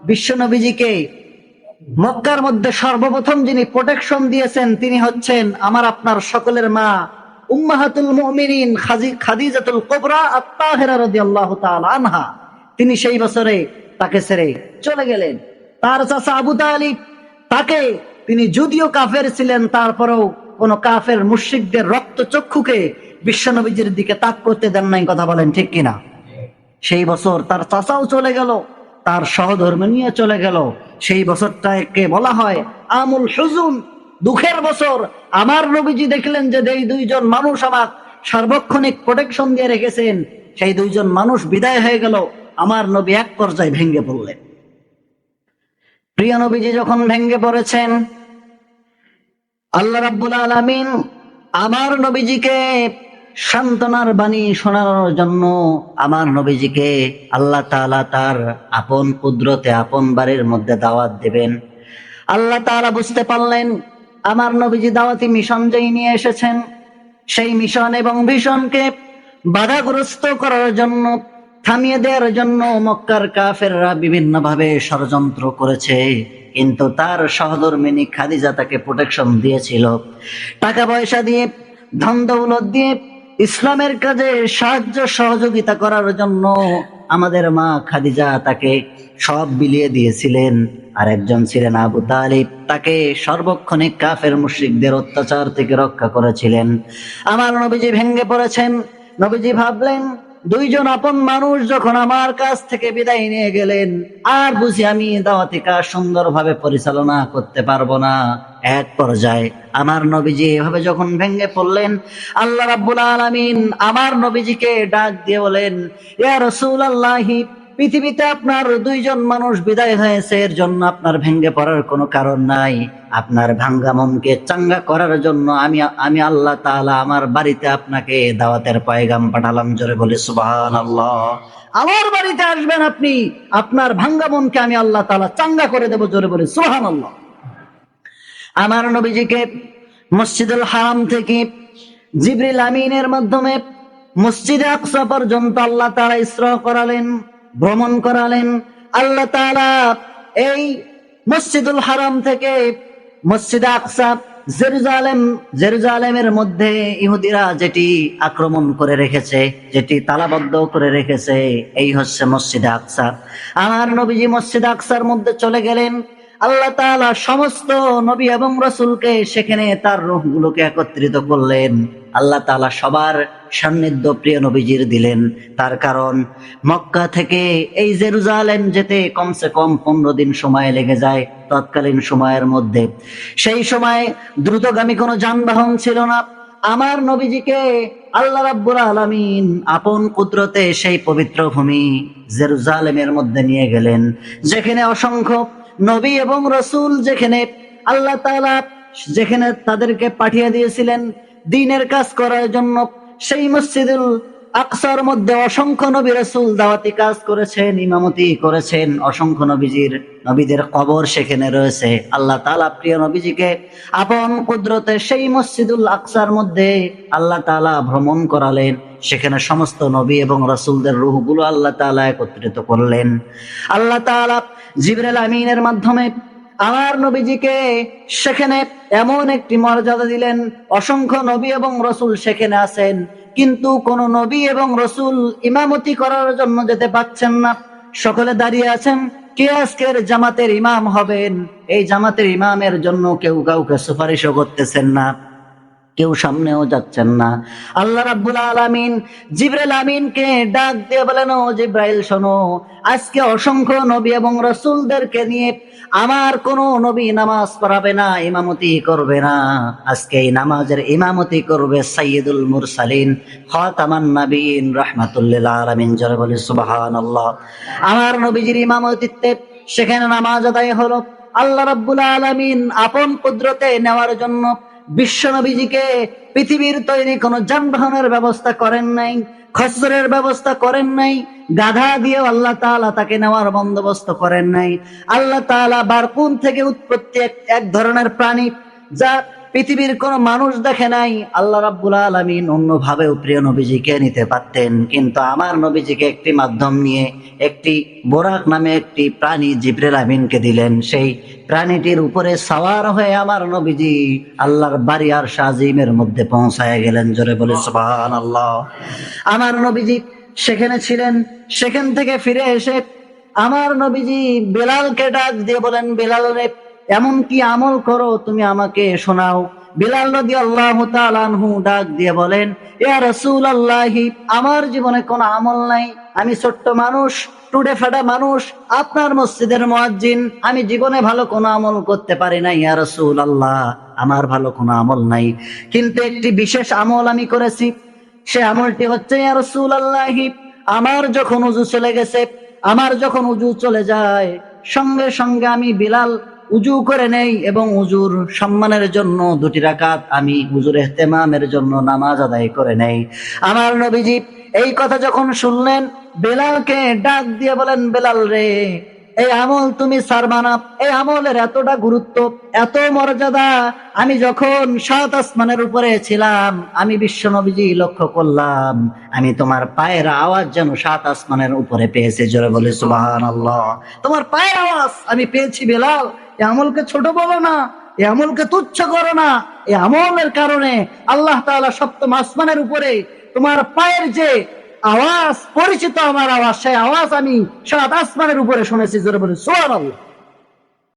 বিশ্ব নবীজিকে মক্কার মধ্যে সর্বপ্রথম যিনি প্রোটেকশন দিয়েছেন তিনি হচ্ছেন আমার আপনার সকলের মা উম্মাহাতুল মুমিনিন খাদিজাতুল কুবরা আত-তাহিরা রাদিয়াল্লাহু তাআলা আনহা। তিনি সেই বছরে তাকে ছেড়ে চলে গেলেন। তার চাচা আবু তালিব তাকে, তিনি যদিও কাফের ছিলেন তারপরেও কোন কাফের মুশরিকদের রক্তচক্ষুকে বিশ্বনবীজির দিকে তাক করতে দেন নাই। কথা বলেন ঠিক কিনা? সেই বছর তার চাচাও চলে গেল, তার সহধর্মী নিয়ে চলে গেল। সেই বছরটাকে বলা হয় আমুল হুজুন, দুঃখের বছর। আমার নবীজি দেখলেন যে এই দুইজন মানুষ আমার সার্বক্ষণিক প্রোটেকশন দিয়ে রেখেছেন, সেই দুইজন মানুষ বিদায় হয়ে গেল। আমার নবী এক পর্যায়ে ভেঙে পড়লেন। প্রিয় নবীজি যখন ভেঙে পড়েছেন, আল্লাহ রাব্বুল আলামিন আমার নবীজিকে সান্ত্বনার বাণী শোনানোর জন্য আমার নবীজিকে আল্লাহ তাআলা তার আপন কুদরতে আপন বাড়ির মধ্যে দাওয়াত দেবেন। আল্লাহ তাআলা বুঝতে পারলেন আমার নবীজি দাওয়াতি মিশন যেই নিয়ে এসেছেন, সেই মিশন এবং ভিশনকে বাধাগ্রস্ত করার জন্য, থামিয়ে দেওয়ার জন্য মক্কার কাফেররা বিভিন্ন ভাবে ষড়যন্ত্র করেছে। কিন্তু তার সহধর্মিনী খাদিজা তাকে প্রোটেকশন দিয়েছিল, টাকা পয়সা দিয়ে, ধন দৌলত দিয়ে, ইসলামের কাজে সাহায্য সহযোগিতা করার জন্য আমাদের মা খাদিজা তাকে সব বিলিয়ে দিয়েছিলেন। আর একজন ছিলেন আবু তালিব, তাকে সর্বক্ষণিক কাফের মুশরিকদের অত্যাচার থেকে রক্ষা করেছিলেন। আমার নবীজি ভেঙে পড়েছেন। নবীজি ভাবলেন দুইজন আপন মানুষ যখন আমার কাছ থেকে বিদায় নিয়ে গেলেন, আর বুঝি আমি দাওয়াতি কাজ সুন্দরভাবে পরিচালনা করতে পারবো না। এক পর্যায়ে আমার নবীজি এভাবে যখন ভেঙে পড়লেন, আল্লাহ রাব্বুল আলামিন আমার নবীজিকে ডাক দিয়ে বলেন, ইয়া রাসূলুল্লাহি, পৃথিবীতে আপনার দুইজন মানুষ বিদায় হয়েছে, এর জন্য আপনার ভেঙে পড়ার কোনো কারণ নাই। আপনার ভাঙ্গা মনকে চাঙ্গা করার জন্য আমি আল্লাহ তাআলা আমার বাড়িতে আপনাকে দাওয়াতের পয়গাম পাঠালাম। জোরে বলে সুবহানাল্লাহ। আমার বাড়িতে আসবেন আপনি, আপনার ভাঙ্গা মনকে আমি আল্লাহ তাআলা চাঙ্গা করে দেব। জোরে বলে সুবহানাল্লাহ। আমার নবীজিকে মসজিদুল হারাম থেকে জিবরিল আমিনের মাধ্যমে মসজিদে আকসা পর্যন্ত আল্লাহ তাআলা ইসরা করালেন, ভ্রমণ করালেন। আল্লাহ তাআলা এই মসজিদুল হারাম থেকে মসজিদে আকসা, জেরুজালেমের মধ্যে ইহুদিরা যেটি আক্রমণ করে রেখেছে, যেটি তালাবদ্ধ করে রেখেছে, এই হচ্ছে মসজিদে আকসা। আমার নবীজি মসজিদে আকসার মধ্যে চলে গেলেন। আল্লাহ তাআলা সমস্ত নবী এবং রাসূলকে সেখানে তার রূহগুলোকে একত্রিত করলেন। আল্লাহ তাআলা সবার সান্নিধ্য প্রিয় নবীজির দিলেন। তার কারণ মক্কা থেকে এই জেরুজালেম যেতে কমসে কম 15 দিন সময় লেগে যায় তৎকালীন সময়ের মধ্যে। সেই সময় দ্রুতগামী কোনো যানবাহন ছিল না। আমার নবীজিকে আল্লাহ রাব্বুল আলামিন আপন কুদরতে সেই পবিত্র ভূমি জেরুজালেমের মধ্যে নিয়ে গেলেন, যেখানে অসংখ্য নবী এবং রাসূল, যেখানে আল্লাহ তাআলা যেখানে তাদেরকে পাঠিয়ে দিয়েছিলেন দ্বীনের কাজ করার জন্য। সেই মসজিদুল আকসার মধ্যে অসংখ্য নবী রাসূল দাওয়াতি কাজ করেছেন, ইমামতি করেছেন। অসংখ্য নবীদের কবর সেখানে রয়েছে। আল্লাহ তাআলা প্রিয় নবীজিকে আপন কুদরতে সেই মসজিদুল আকসার মধ্যে আল্লাহ তাআলা ভ্রমণ করালেন। সেখানে সমস্ত নবী এবং রাসূলদের রূহগুলো আল্লাহ তাআলা একত্রিত করলেন। আল্লাহ তাআলা জিবরিল আমিনের মাধ্যমে আমার নবীজিকে সেখানে এমন একটি মর্যাদা দিলেন, অসংখ্য নবী এবং রাসূল সেখানে আছেন, কিন্তু কোন নবী এবং রাসূল ইমামতি করার জন্য যেতে পারছেন না। সকলে দাঁড়িয়ে আছেন, কে আজকের জামাতের ইমাম হবেন। এই জামাতের ইমামের জন্য কেউ কাউকে সুপারিশও করতেছেন না, কেউ সামনেও যাচ্ছেন না। আল্লাহ রাব্বুল আলামিন জিবরাইল আমিনকে ডাক দিয়ে বলেন, ও জিবরাইল শোনো, আজকে অসংখ্য নবী এবং রাসূলদেরকে নিয়ে আমার কোন নবী নামাজ পড়াবে না, ইমামতি করবে না। আজকে এই নামাজের ইমামতি করবে সাইয়্যিদুল মুরসালিন খাতামান নবীন রাহমাতুল লিল আলামিন। জোরে বলি সুবহানাল্লাহ। আমার নবীজির ইমামতিতে সেখানে নামাজ আদায় হলো। আল্লাহ রাব্বুল আলামিন আপন কুদরতে নেওয়ার জন্য বিশ্ব নবীজিকে পৃথিবীর তৈরি কোন যানবাহনের ব্যবস্থা করেন নাই, খচ্চরের ব্যবস্থা করেন নাই, গাধা দিয়ে আল্লাহ তাআলা তাকে নেওয়ার বন্দোবস্ত করেন নাই। আল্লাহ তাআলা বারকুন থেকে উৎপত্তি এক ধরনের প্রাণী, যা পৃথিবীর কোন মানুষ দেখে নাই। আল্লাহ রাব্বুল আলামিন অন্যভাবেও প্রিয় নবীজিকে নিতে পারতেন, কিন্তু আমার নবীজিকে একটি মাধ্যম নিয়ে একটি বোরাক নামে একটি প্রাণী জিবরিল আমিনকে দিলেন। সেই প্রাণীটির উপরে সাওয়ার হয়ে আমার নবীজি আল্লাহর বাড়ি আর শাজিমের মধ্যে পৌঁছায় গেলেন। জোরে বলে সুবহানাল্লাহ। আমার নবীজি সেখানে ছিলেন। সেখান থেকে ফিরে এসে আমার নবীজি বেলালকে ডাক দিয়ে বলেন, বেলাল রে, এমন কি আমল করো তুমি আমাকে শোনাও। বিলাল রাদিয়াল্লাহু তাআলা আনহু ডাক দিয়ে বলেন, ইয়া রাসূলুল্লাহি, আমার জীবনে কোনো আমল নাই। আমি ছোট্ট মানুষ, টুডে ফাটা মানুষ, আপনার মসজিদের মুয়াজ্জিন। আমি জীবনে ভালো কোনো আমল করতে পারি না ইয়া রাসূলুল্লাহ, আমার ভালো কোনো আমল নাই। কিন্তু একটি বিশেষ আমল আমি করেছি। সে আমলটি হচ্ছে, ইয়া রাসূলুল্লাহি, আমার যখন উযু চলে গেছে, আমার যখন উযু চলে যায়, সঙ্গে সঙ্গে আমি বিলাল উজু করে নেই এবং উজুর সম্মানের জন্য 2 রাকাত আমি উজুর ইহতেমামের জন্য নামাজ আদায় করে নেই। আমার নবীজি এই কথা যখন শুনলেন, বেলালকে ডাক দিয়ে বলেন, বেলাল রে, এই আমল তুমি ছাড়বা না। এই আমলের এতটা গুরুত্ব, এত মর্যাদা। আমি যখন 7 আসমানের উপরে ছিলাম, আমি বিশ্ব নবীজি লক্ষ্য করলাম, আমি তোমার পায়ের আওয়াজ যেন 7 আসমানের উপরে পেয়েছি। জোরে বলে সুবহানাল্লাহ। তোমার পায়ের আওয়াজ আমি পেয়েছি বেলাল। এই আমলকে ছোট বলো না, এই আমলকে তুচ্ছ করো না। এই আমলের কারণে আল্লাহ তাআলা 7ম আসমানের উপরে তোমার পায়ের যে আওয়াজ, পরিচিত আমার আওয়াজ, সেই আওয়াজ আমি 7 আসমানের উপরে শুনেছি। জোরে বলে সুবহানাল্লাহ।